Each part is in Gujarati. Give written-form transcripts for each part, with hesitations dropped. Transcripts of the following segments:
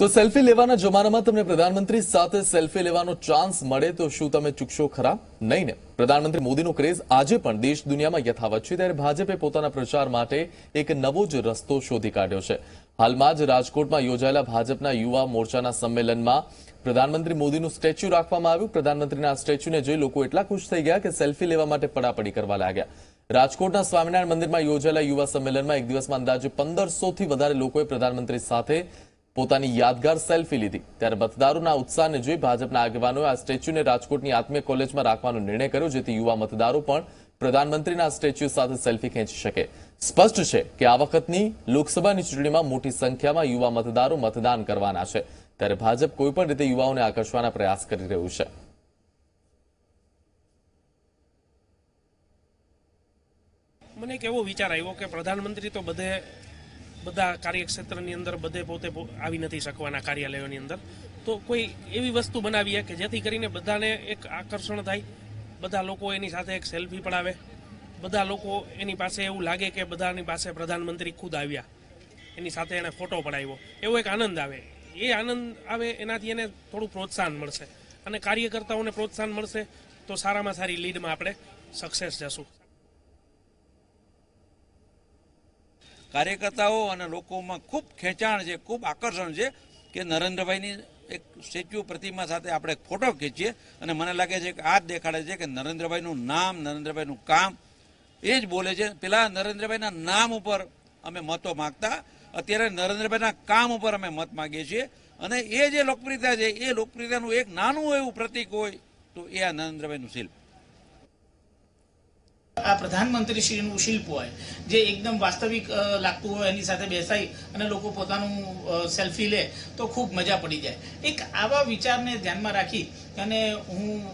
તો સેલ્ફી લેવાના જમાનામાં તમને પ્રધાનમંત્રી સાથે સેલ્ફી લેવાનો ચાન્સ મળે તો શું તમે ચૂકશો ખરા? નહીં ને. પ્રધાનમંત્રી મોદીનો ક્રેઝ આજે પણ દેશ દુનિયામાં યથાવત છે, ત્યારે ભાજપે પોતાના પ્રચાર માટે એક નવો જ રસ્તો શોધી કાઢ્યો છે. હાલમાં જ રાજકોટમાં યોજાયેલા ભાજપના યુવા મોરચાના સંમેલનમાં પ્રધાનમંત્રી મોદીનું સ્ટેચ્યુ રાખવામાં આવ્યું. પ્રધાનમંત્રીના આ સ્ટેચ્યુને જોઈ લોકો એટલા ખુશ થઈ ગયા કે સેલ્ફી લેવા માટે પડાપડી કરવા લાગ્યા. રાજકોટના સ્વામિનારાયણ મંદિરમાં યોજાયેલા યુવા સંમેલનમાં એક દિવસમાં અંદાજે 1500 થી વધારે લોકોએ પ્રધાનમંત્રી સાથે પોતાની યાદગાર સેલ્ફી લીધી. ત્યારે મતદારોના ઉત્સાહને જોઈ ભાજપના આગેવાનોએ આ સ્ટેચ્યુને રાજકોટની આત્મીય કોલેજમાં રાખવાનો નિર્ણય કર્યો, જેથી યુવા મતદારો પણ પ્રધાનમંત્રીના સ્ટેચ્યુ સાથે સેલ્ફી ખેંચી શકે. સ્પષ્ટ છે કે આ વખતની લોકસભાની ચૂંટણીમાં મોટી સંખ્યામાં યુવા મતદારો મતદાન કરવાના છે. ત્યારે ભાજપ કોઈપણ રીતે યુવાઓને આકર્ષવાના પ્રયાસ કરી રહ્યું છે. મને એક એવો વિચાર આવ્યો કે પ્રધાનમંત્રી તો બધા કાર્યક્ષેત્રની અંદર બધે પોતે આવી નથી શકવાના કાર્યાલયોની અંદર, તો કોઈ એવી વસ્તુ બનાવીએ કે જેથી કરીને બધાને એક આકર્ષણ થાય, બધા લોકો એની સાથે એક સેલ્ફી પડાવે, બધા લોકો એની પાસે એવું લાગે કે બધાની પાસે પ્રધાનમંત્રી ખુદ આવ્યા, એની સાથે એને ફોટો પડાવ્યો, એવો એક આનંદ આવે. એ આનંદ આવે એનાથી એને થોડું પ્રોત્સાહન મળશે અને કાર્યકર્તાઓને પ્રોત્સાહન મળશે તો સારામાં સારી લીડમાં આપણે સક્સેસ જશું. કાર્યકર્તાઓ અને લોકોમાં ખૂબ ખેંચાણ છે, ખૂબ આકર્ષણ છે કે નરેન્દ્રભાઈની એક સ્ટેચ્યુ પ્રતિમા સાથે આપણે એક ફોટો ખેંચીએ. અને મને લાગે છે કે આ જ દેખાડે છે કે નરેન્દ્રભાઈનું નામ, નરેન્દ્રભાઈનું કામ એ જ બોલે છે. પેલા નરેન્દ્રભાઈના નામ ઉપર અમે મતો માગતા, અત્યારે નરેન્દ્રભાઈના કામ ઉપર અમે મત માગીએ છીએ. અને એ જે લોકપ્રિયતા છે, એ લોકપ્રિયતાનું એક નાનું એવું પ્રતીક હોય તો એ આ નરેન્દ્રભાઈનું શિલ્પ. આ પ્રધાનમંત્રીશ્રીનું શિલ્પ હોય જે એકદમ વાસ્તવિક લાગતું હોય, એની સાથે બેસાઈ અને લોકો પોતાનું સેલ્ફી લે તો ખૂબ મજા પડી જાય. એક આવા વિચારને ધ્યાનમાં રાખી અને હું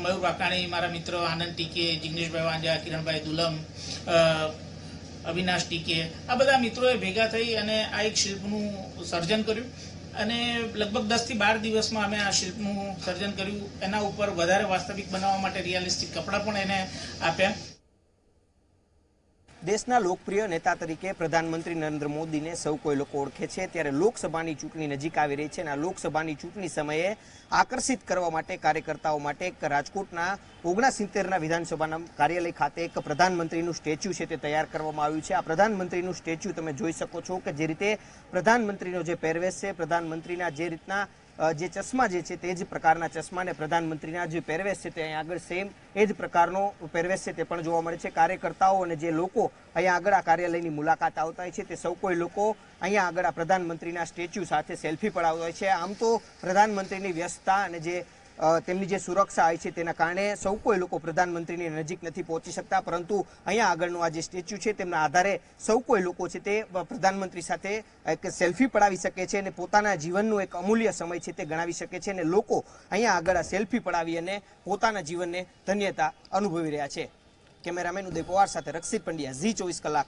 મયુર વાકાણી, મારા મિત્ર આનંદ ટીકે, જિગ્નેશભાઈ વાંજા, કિરણભાઈ દુલમ, અવિનાશ ટીકે, આ બધા મિત્રોએ ભેગા થઈ અને આ એક શિલ્પનું સર્જન કર્યું. અને લગભગ 10 થી 12 દિવસમાં અમે આ શિલ્પનું સર્જન કર્યું. એના ઉપર વધારે વાસ્તવિક બનાવવા માટે રિયાલિસ્ટિક કપડાં પણ એને આપ્યા. દેશના લોકપ્રિય નેતા તરીકે પ્રધાનમંત્રી નરેન્દ્ર મોદીને સૌ કોઈ લોકો ઓળખે છે. ત્યારે લોકસભાની ચૂંટણી નજીક આવી રહી છે અને આ લોકસભાની ચૂંટણી સમયે આકર્ષિત કરવા માટે કાર્યકર્તાઓ માટે રાજકોટના 69ના વિધાનસભાના કાર્યાલય ખાતે એક પ્રધાનમંત્રીનું સ્ટેચ્યુ છે તે તૈયાર કરવામાં આવ્યું છે. આ પ્રધાનમંત્રીનું સ્ટેચ્યુ તમે જોઈ શકો છો કે જે રીતે પ્રધાનમંત્રીનો જે પહેરવેશ છે, પ્રધાનમંત્રીના જે રીતના જે ચશ્મા જે છે તે જ પ્રકારના ચશ્મા ને પ્રધાનમંત્રીના જે પહેરવેશ છે તે અહીં આગળ સેમ એ જ પ્રકારનો પહેરવેશ છે તે પણ જોવા મળે છે. કાર્યકર્તાઓ અને જે લોકો અહીંયા આગળ આ કાર્યાલયની મુલાકાત આવતા હોય છે તે સૌ કોઈ લોકો અહીંયા આગળ આ પ્રધાનમંત્રીના સ્ટેચ્યુ સાથે સેલ્ફી પડાવતા હોય છે. આમ તો પ્રધાનમંત્રીની વ્યસ્તતા અને જે તેમની જે સુરક્ષા હોય છે તેના કારણે સૌ કોઈ લોકો પ્રધાનમંત્રીની નજીક નથી પહોંચી શકતા, પરંતુ અહીંયા આગળનું આ જે સ્ટેચ્યુ છે તેમના આધારે સૌ કોઈ લોકો છે તે પ્રધાનમંત્રી સાથે એક સેલ્ફી પડાવી શકે છે અને પોતાના જીવનનું એક અમૂલ્ય સમય છે તે ગણાવી શકે છે અને લોકો અહીંયા આગળ આ સેલ્ફી પડાવી અને પોતાના જીવનને ધન્યતા અનુભવી રહ્યા છે. કેમેરામેન ઉદય પવાર સાથે રક્ષિત પંડ્યા, ઝી 24 કલાક.